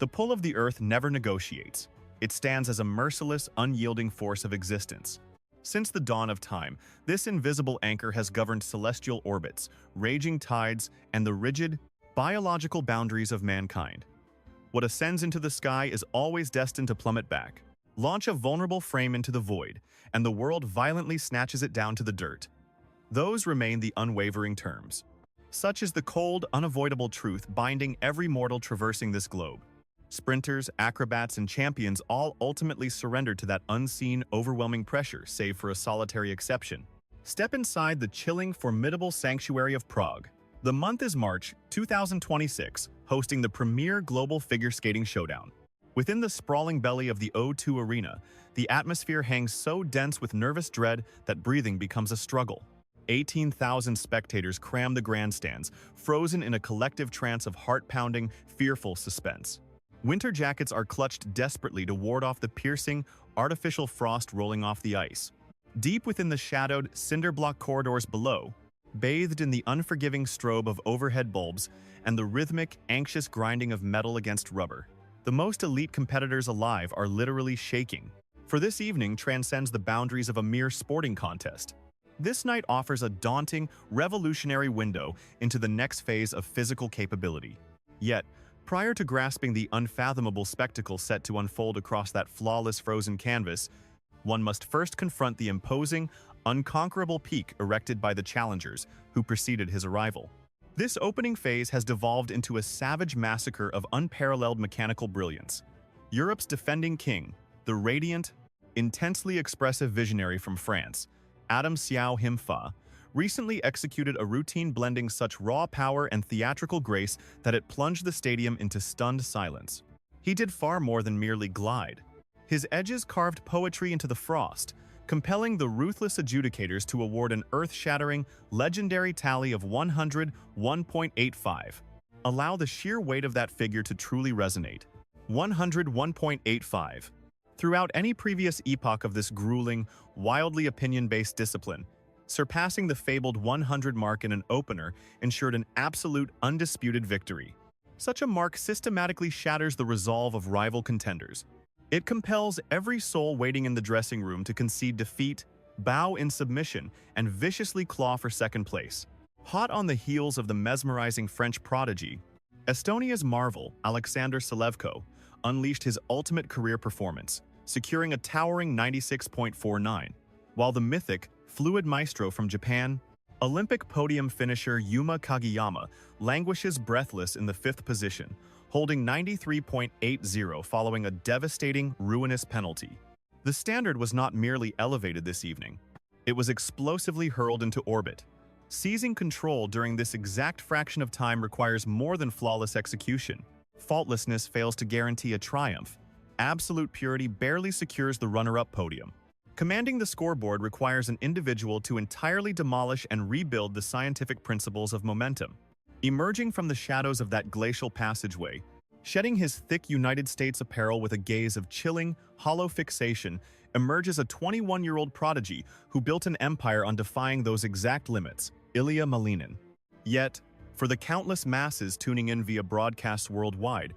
The pull of the Earth never negotiates. It stands as a merciless, unyielding force of existence. Since the dawn of time, this invisible anchor has governed celestial orbits, raging tides, and the rigid, biological boundaries of mankind. What ascends into the sky is always destined to plummet back. Launch a vulnerable frame into the void, and the world violently snatches it down to the dirt. Those remain the unwavering terms. Such is the cold, unavoidable truth binding every mortal traversing this globe. Sprinters, acrobats, and champions all ultimately surrender to that unseen, overwhelming pressure, save for a solitary exception. Step inside the chilling, formidable sanctuary of Prague. The month is March 2026, hosting the premier global figure skating showdown. Within the sprawling belly of the O2 Arena, the atmosphere hangs so dense with nervous dread that breathing becomes a struggle. 18,000 spectators cram the grandstands, frozen in a collective trance of heart-pounding, fearful suspense. Winter jackets are clutched desperately to ward off the piercing, artificial frost rolling off the ice. Deep within the shadowed, cinder-block corridors below, bathed in the unforgiving strobe of overhead bulbs and the rhythmic, anxious grinding of metal against rubber, the most elite competitors alive are literally shaking. For this evening transcends the boundaries of a mere sporting contest. This night offers a daunting, revolutionary window into the next phase of physical capability. Yet, prior to grasping the unfathomable spectacle set to unfold across that flawless frozen canvas, one must first confront the imposing, unconquerable peak erected by the challengers who preceded his arrival. This opening phase has devolved into a savage massacre of unparalleled mechanical brilliance. Europe's defending king, the radiant, intensely expressive visionary from France, Adam Xiao Himfa, recently executed a routine blending such raw power and theatrical grace that it plunged the stadium into stunned silence. He did far more than merely glide. His edges carved poetry into the frost, compelling the ruthless adjudicators to award an earth-shattering, legendary tally of 101.85. Allow the sheer weight of that figure to truly resonate. 101.85. Throughout any previous epoch of this grueling, wildly opinion-based discipline, surpassing the fabled 100 mark in an opener ensured an absolute, undisputed victory. Such a mark systematically shatters the resolve of rival contenders. It compels every soul waiting in the dressing room to concede defeat, bow in submission, and viciously claw for second place. Hot on the heels of the mesmerizing French prodigy, Estonia's marvel, Alexander Selevko, unleashed his ultimate career performance, securing a towering 96.49, while the mythic, fluid maestro from Japan, Olympic podium finisher Yuma Kageyama, languishes breathless in the fifth position, holding 93.80 following a devastating, ruinous penalty. The standard was not merely elevated this evening. It was explosively hurled into orbit. Seizing control during this exact fraction of time requires more than flawless execution. Faultlessness fails to guarantee a triumph. Absolute purity barely secures the runner-up podium. Commanding the scoreboard requires an individual to entirely demolish and rebuild the scientific principles of momentum. Emerging from the shadows of that glacial passageway, shedding his thick United States apparel with a gaze of chilling, hollow fixation, emerges a 21-year-old prodigy who built an empire on defying those exact limits, Ilia Malinin. Yet, for the countless masses tuning in via broadcasts worldwide,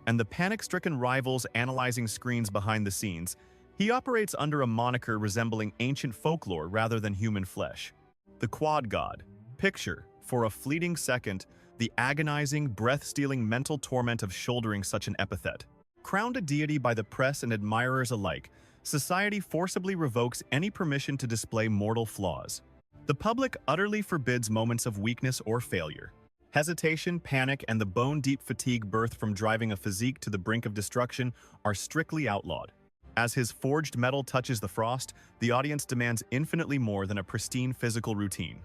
and the panic-stricken rivals analyzing screens behind the scenes, he operates under a moniker resembling ancient folklore rather than human flesh. The Quad God. Picture, for a fleeting second, the agonizing, breath-stealing mental torment of shouldering such an epithet. Crowned a deity by the press and admirers alike, society forcibly revokes any permission to display mortal flaws. The public utterly forbids moments of weakness or failure. Hesitation, panic, and the bone-deep fatigue birthed from driving a physique to the brink of destruction are strictly outlawed. As his forged metal touches the frost, the audience demands infinitely more than a pristine physical routine.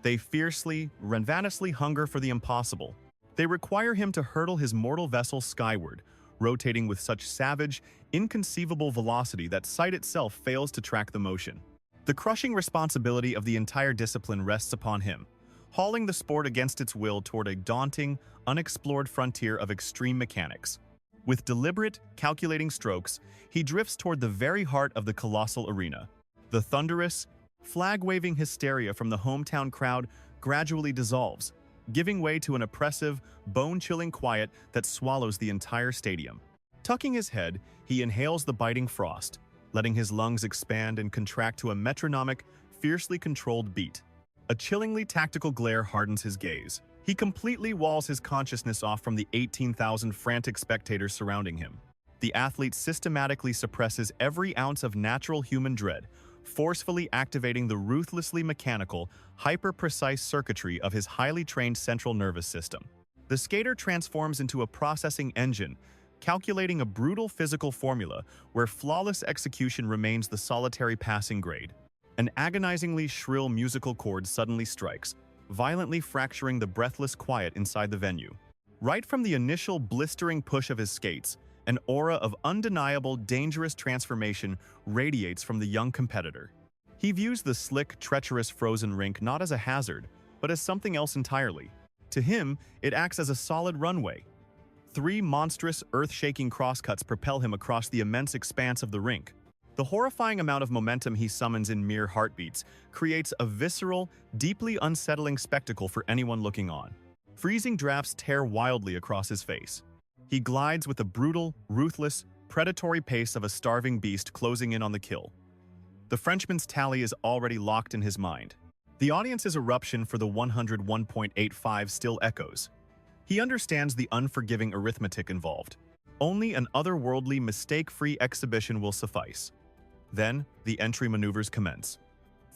They fiercely, ravenously hunger for the impossible. They require him to hurtle his mortal vessel skyward, rotating with such savage, inconceivable velocity that sight itself fails to track the motion. The crushing responsibility of the entire discipline rests upon him, hauling the sport against its will toward a daunting, unexplored frontier of extreme mechanics. With deliberate, calculating strokes, he drifts toward the very heart of the colossal arena. The thunderous, flag-waving hysteria from the hometown crowd gradually dissolves, giving way to an oppressive, bone-chilling quiet that swallows the entire stadium. Tucking his head, he inhales the biting frost, letting his lungs expand and contract to a metronomic, fiercely controlled beat. A chillingly tactical glare hardens his gaze. He completely walls his consciousness off from the 18,000 frantic spectators surrounding him. The athlete systematically suppresses every ounce of natural human dread, forcefully activating the ruthlessly mechanical, hyper-precise circuitry of his highly trained central nervous system. The skater transforms into a processing engine, calculating a brutal physical formula where flawless execution remains the solitary passing grade. An agonizingly shrill musical chord suddenly strikes, violently fracturing the breathless quiet inside the venue. Right from the initial blistering push of his skates, an aura of undeniable, dangerous transformation radiates from the young competitor. He views the slick, treacherous frozen rink not as a hazard, but as something else entirely. To him, it acts as a solid runway. 3 monstrous, earth-shaking crosscuts propel him across the immense expanse of the rink. The horrifying amount of momentum he summons in mere heartbeats creates a visceral, deeply unsettling spectacle for anyone looking on. Freezing drafts tear wildly across his face. He glides with the brutal, ruthless, predatory pace of a starving beast closing in on the kill. The Frenchman's tally is already locked in his mind. The audience's eruption for the 101.85 still echoes. He understands the unforgiving arithmetic involved. Only an otherworldly, mistake-free exhibition will suffice. Then, the entry maneuvers commence.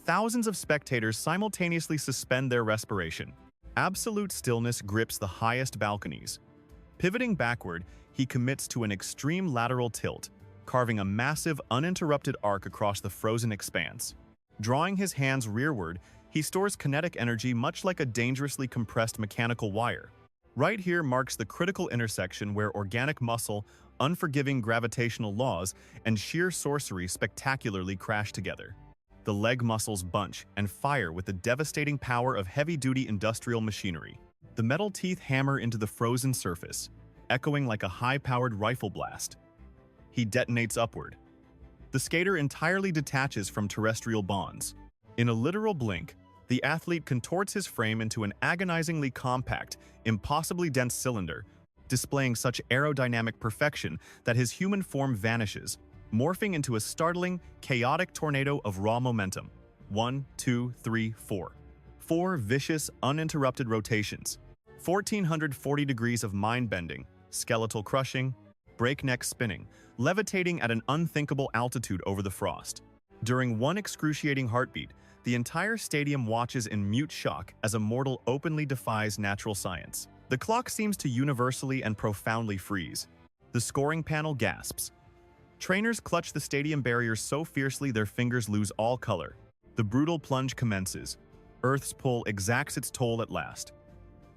Thousands of spectators simultaneously suspend their respiration. Absolute stillness grips the highest balconies. Pivoting backward, he commits to an extreme lateral tilt, carving a massive, uninterrupted arc across the frozen expanse. Drawing his hands rearward, he stores kinetic energy much like a dangerously compressed mechanical wire. Right here marks the critical intersection where organic muscle, unforgiving gravitational laws, and sheer sorcery spectacularly crash together. The leg muscles bunch and fire with the devastating power of heavy-duty industrial machinery. The metal teeth hammer into the frozen surface, echoing like a high-powered rifle blast. He detonates upward. The skater entirely detaches from terrestrial bonds. In a literal blink, the athlete contorts his frame into an agonizingly compact, impossibly dense cylinder, displaying such aerodynamic perfection that his human form vanishes, morphing into a startling, chaotic tornado of raw momentum. 1, 2, 3, 4. 4 vicious, uninterrupted rotations. 1,440 degrees of mind-bending, skeletal crushing, breakneck spinning, levitating at an unthinkable altitude over the frost. During one excruciating heartbeat, the entire stadium watches in mute shock as a mortal openly defies natural science. The clock seems to universally and profoundly freeze. The scoring panel gasps. Trainers clutch the stadium barriers so fiercely their fingers lose all color. The brutal plunge commences. Earth's pull exacts its toll at last.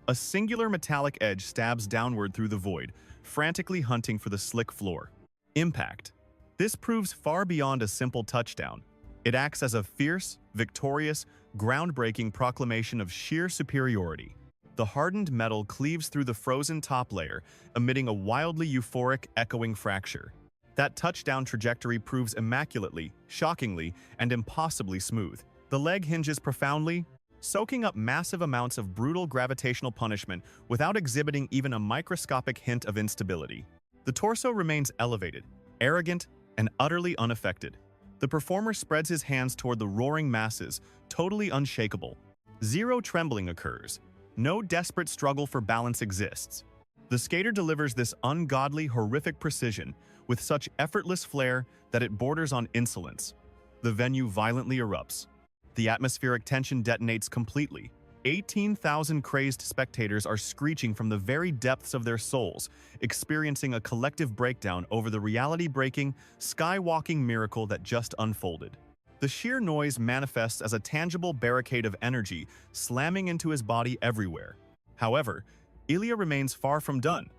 A singular metallic edge stabs downward through the void, frantically hunting for the slick floor. Impact. This proves far beyond a simple touchdown. It acts as a fierce, victorious, groundbreaking proclamation of sheer superiority. The hardened metal cleaves through the frozen top layer, emitting a wildly euphoric, echoing fracture. That touchdown trajectory proves immaculately, shockingly, and impossibly smooth. The leg hinges profoundly, soaking up massive amounts of brutal gravitational punishment without exhibiting even a microscopic hint of instability. The torso remains elevated, arrogant, and utterly unaffected. The performer spreads his hands toward the roaring masses, totally unshakable. Zero trembling occurs. No desperate struggle for balance exists. The skater delivers this ungodly, horrific precision with such effortless flair that it borders on insolence. The venue violently erupts. The atmospheric tension detonates completely. 18,000 crazed spectators are screeching from the very depths of their souls, experiencing a collective breakdown over the reality-breaking, skywalking miracle that just unfolded. The sheer noise manifests as a tangible barricade of energy slamming into his body everywhere. However, Ilia remains far from done.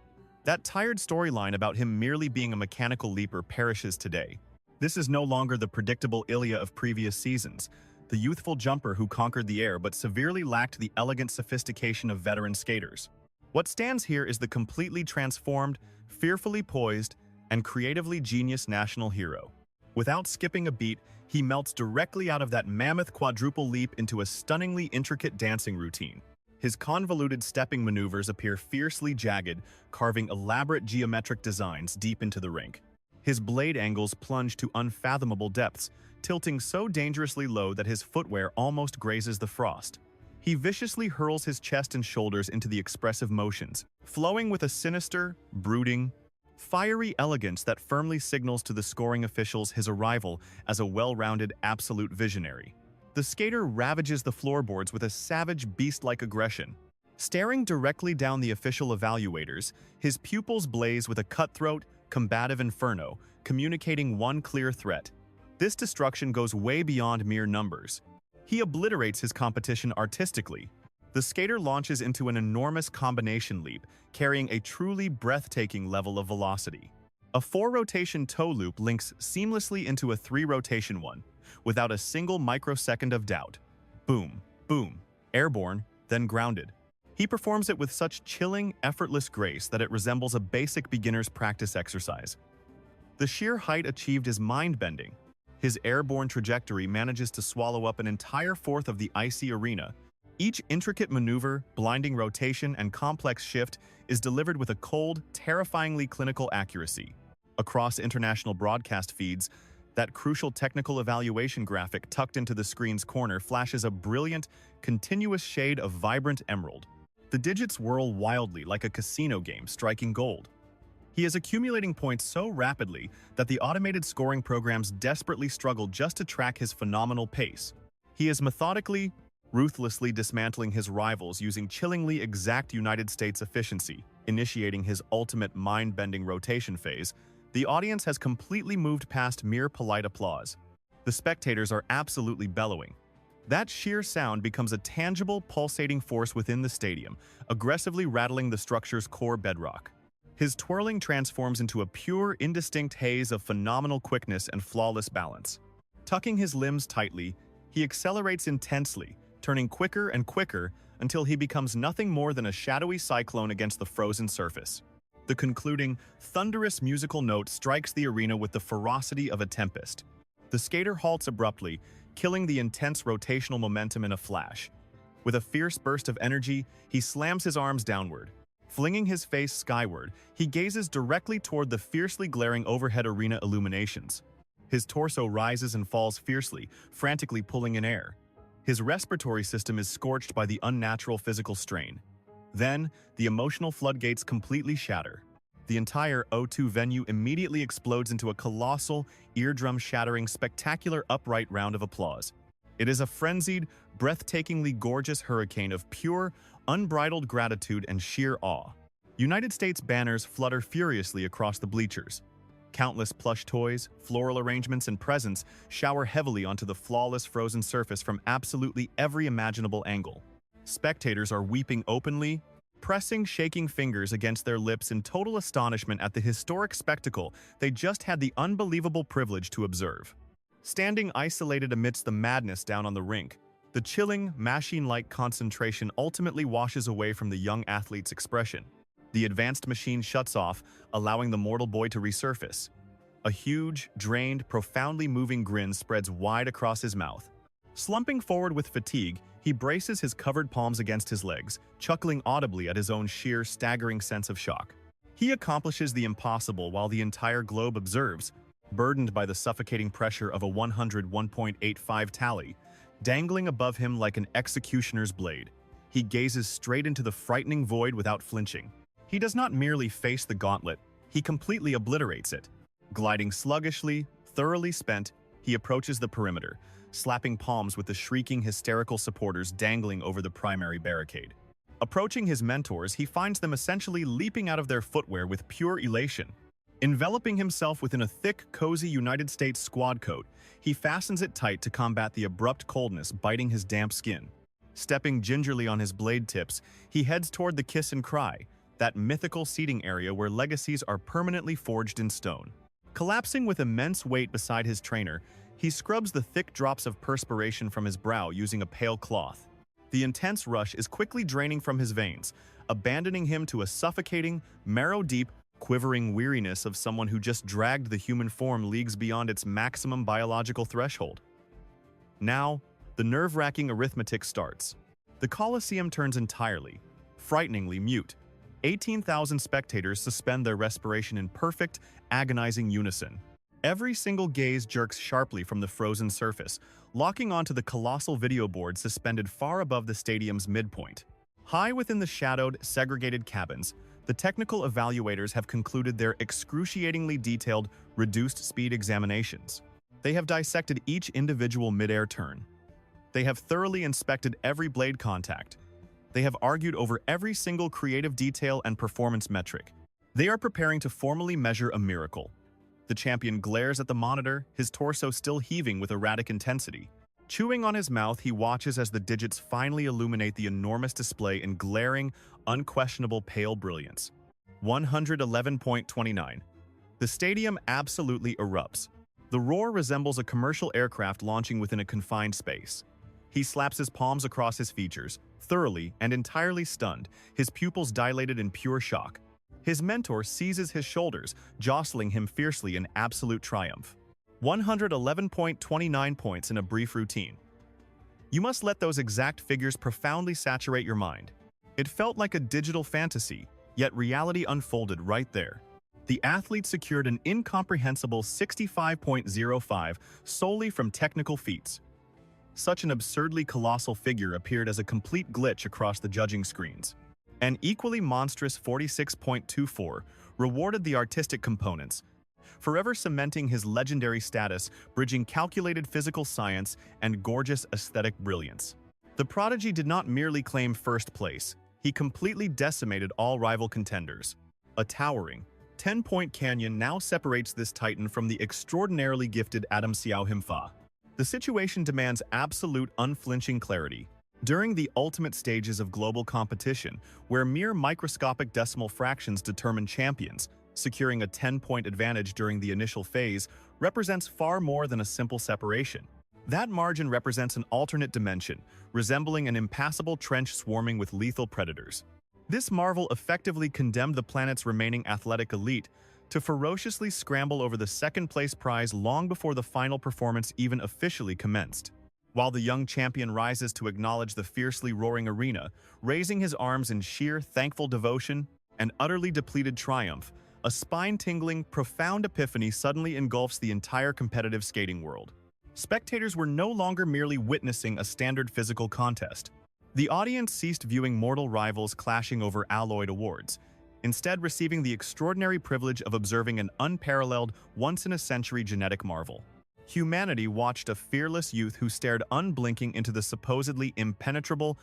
That tired storyline about him merely being a mechanical leaper perishes today. This is no longer the predictable Ilia of previous seasons, the youthful jumper who conquered the air but severely lacked the elegant sophistication of veteran skaters. What stands here is the completely transformed, fearfully poised, and creatively genius national hero. Without skipping a beat, he melts directly out of that mammoth quadruple leap into a stunningly intricate dancing routine. His convoluted stepping maneuvers appear fiercely jagged, carving elaborate geometric designs deep into the rink. His blade angles plunge to unfathomable depths, tilting so dangerously low that his footwear almost grazes the frost. He viciously hurls his chest and shoulders into the expressive motions, flowing with a sinister, brooding, fiery elegance that firmly signals to the scoring officials his arrival as a well-rounded absolute visionary. The skater ravages the floorboards with a savage, beast-like aggression. Staring directly down the official evaluators, his pupils blaze with a cutthroat, combative inferno, communicating one clear threat. This destruction goes way beyond mere numbers. He obliterates his competition artistically. The skater launches into an enormous combination leap, carrying a truly breathtaking level of velocity. A 4-rotation toe loop links seamlessly into a 3-rotation one, without a single microsecond of doubt. Boom, boom, airborne, then grounded. He performs it with such chilling, effortless grace that it resembles a basic beginner's practice exercise. The sheer height achieved is mind-bending. His airborne trajectory manages to swallow up an entire fourth of the icy arena. Each intricate maneuver, blinding rotation, and complex shift is delivered with a cold, terrifyingly clinical accuracy. Across international broadcast feeds, that crucial technical evaluation graphic tucked into the screen's corner flashes a brilliant, continuous shade of vibrant emerald. The digits whirl wildly like a casino game striking gold. He is accumulating points so rapidly that the automated scoring programs desperately struggle just to track his phenomenal pace. He is methodically, ruthlessly dismantling his rivals using chillingly exact United States efficiency, initiating his ultimate mind-bending rotation phase. The audience has completely moved past mere polite applause. The spectators are absolutely bellowing. That sheer sound becomes a tangible, pulsating force within the stadium, aggressively rattling the structure's core bedrock. His twirling transforms into a pure, indistinct haze of phenomenal quickness and flawless balance. Tucking his limbs tightly, he accelerates intensely, turning quicker and quicker until he becomes nothing more than a shadowy cyclone against the frozen surface. The concluding, thunderous musical note strikes the arena with the ferocity of a tempest. The skater halts abruptly, killing the intense rotational momentum in a flash. With a fierce burst of energy, he slams his arms downward. Flinging his face skyward, he gazes directly toward the fiercely glaring overhead arena illuminations. His torso rises and falls fiercely, frantically pulling in air. His respiratory system is scorched by the unnatural physical strain. Then, the emotional floodgates completely shatter. The entire O2 venue immediately explodes into a colossal, eardrum-shattering, spectacular upright round of applause. It is a frenzied, breathtakingly gorgeous hurricane of pure, unbridled gratitude and sheer awe. United States banners flutter furiously across the bleachers. Countless plush toys, floral arrangements, and presents shower heavily onto the flawless frozen surface from absolutely every imaginable angle. Spectators are weeping openly, pressing shaking fingers against their lips in total astonishment at the historic spectacle they just had the unbelievable privilege to observe. Standing isolated amidst the madness down on the rink, the chilling, machine-like concentration ultimately washes away from the young athlete's expression. The advanced machine shuts off, allowing the mortal boy to resurface. A huge, drained, profoundly moving grin spreads wide across his mouth. Slumping forward with fatigue, he braces his covered palms against his legs, chuckling audibly at his own sheer, staggering sense of shock. He accomplishes the impossible while the entire globe observes, burdened by the suffocating pressure of a 101.85 tally, dangling above him like an executioner's blade. He gazes straight into the frightening void without flinching. He does not merely face the gauntlet, he completely obliterates it. Gliding sluggishly, thoroughly spent, he approaches the perimeter, slapping palms with the shrieking, hysterical supporters dangling over the primary barricade. Approaching his mentors, he finds them essentially leaping out of their footwear with pure elation. Enveloping himself within a thick, cozy United States squad coat, he fastens it tight to combat the abrupt coldness biting his damp skin. Stepping gingerly on his blade tips, he heads toward the Kiss and Cry, that mythical seating area where legacies are permanently forged in stone. Collapsing with immense weight beside his trainer, he scrubs the thick drops of perspiration from his brow using a pale cloth. The intense rush is quickly draining from his veins, abandoning him to a suffocating, marrow-deep, quivering weariness of someone who just dragged the human form leagues beyond its maximum biological threshold. Now, the nerve-wracking arithmetic starts. The Colosseum turns entirely, frighteningly mute. 18,000 spectators suspend their respiration in perfect, agonizing unison. Every single gaze jerks sharply from the frozen surface, locking onto the colossal video board suspended far above the stadium's midpoint. High within the shadowed, segregated cabins, the technical evaluators have concluded their excruciatingly detailed, reduced-speed examinations. They have dissected each individual mid-air turn. They have thoroughly inspected every blade contact. They have argued over every single creative detail and performance metric. They are preparing to formally measure a miracle. The champion glares at the monitor, his torso still heaving with erratic intensity. Chewing on his mouth, he watches as the digits finally illuminate the enormous display in glaring, unquestionable pale brilliance. 111.29. The stadium absolutely erupts. The roar resembles a commercial aircraft launching within a confined space. He slaps his palms across his features, thoroughly and entirely stunned, his pupils dilated in pure shock. His mentor seizes his shoulders, jostling him fiercely in absolute triumph. 111.29 points in a brief routine. You must let those exact figures profoundly saturate your mind. It felt like a digital fantasy, yet reality unfolded right there. The athlete secured an incomprehensible 65.05 solely from technical feats. Such an absurdly colossal figure appeared as a complete glitch across the judging screens. An equally monstrous 46.24 rewarded the artistic components, forever cementing his legendary status, bridging calculated physical science and gorgeous aesthetic brilliance. The prodigy did not merely claim first place, he completely decimated all rival contenders. A towering, 10-point canyon now separates this titan from the extraordinarily gifted Adam Xiao Himfa. The situation demands absolute unflinching clarity. During the ultimate stages of global competition, where mere microscopic decimal fractions determine champions, securing a 10-point advantage during the initial phase represents far more than a simple separation. That margin represents an alternate dimension, resembling an impassable trench swarming with lethal predators. This marvel effectively condemned the planet's remaining athletic elite to ferociously scramble over the second-place prize long before the final performance even officially commenced. While the young champion rises to acknowledge the fiercely roaring arena, raising his arms in sheer, thankful devotion and utterly depleted triumph, a spine-tingling, profound epiphany suddenly engulfs the entire competitive skating world. Spectators were no longer merely witnessing a standard physical contest. The audience ceased viewing mortal rivals clashing over alloyed awards, instead receiving the extraordinary privilege of observing an unparalleled, once-in-a-century genetic marvel. Humanity watched a fearless youth who stared unblinking into the supposedly impenetrable,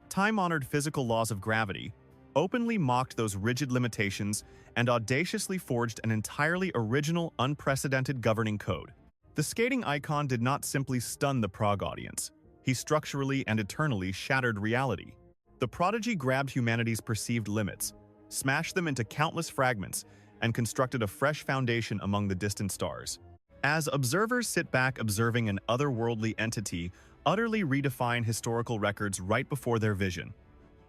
time-honored physical laws of gravity, openly mocked those rigid limitations, and audaciously forged an entirely original, unprecedented governing code. The skating icon did not simply stun the Prague audience. He structurally and eternally shattered reality. The prodigy grabbed humanity's perceived limits, smashed them into countless fragments, and constructed a fresh foundation among the distant stars. As observers sit back observing an otherworldly entity utterly redefine historical records right before their vision,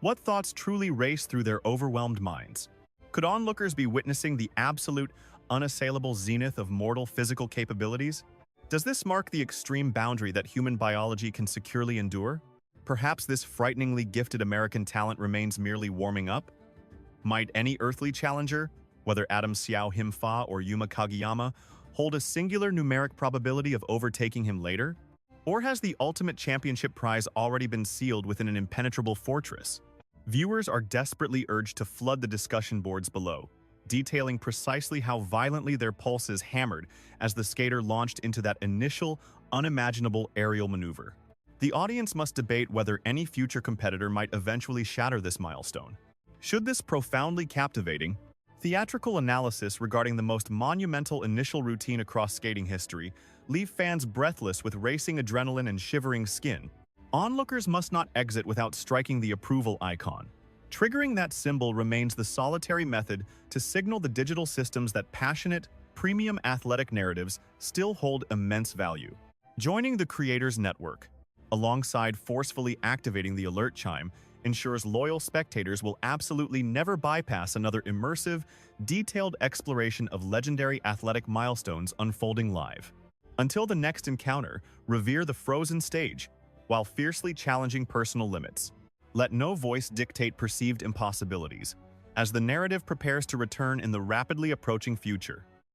what thoughts truly race through their overwhelmed minds? Could onlookers be witnessing the absolute, unassailable zenith of mortal physical capabilities? Does this mark the extreme boundary that human biology can securely endure? Perhaps this frighteningly gifted American talent remains merely warming up? Might any earthly challenger, whether Adam Xiao Himfa or Yuma Kageyama, hold a singular numeric probability of overtaking him later? Or has the ultimate championship prize already been sealed within an impenetrable fortress? Viewers are desperately urged to flood the discussion boards below, detailing precisely how violently their pulses hammered as the skater launched into that initial, unimaginable aerial maneuver. The audience must debate whether any future competitor might eventually shatter this milestone. Should this profoundly captivating, theatrical analysis regarding the most monumental initial routine across skating history leave fans breathless with racing adrenaline and shivering skin, onlookers must not exit without striking the approval icon. Triggering that symbol remains the solitary method to signal the digital systems that passionate, premium athletic narratives still hold immense value. Joining the creators network, alongside forcefully activating the alert chime, ensures loyal spectators will absolutely never bypass another immersive, detailed exploration of legendary athletic milestones unfolding live. Until the next encounter, revere the frozen stage, while fiercely challenging personal limits. Let no voice dictate perceived impossibilities, as the narrative prepares to return in the rapidly approaching future.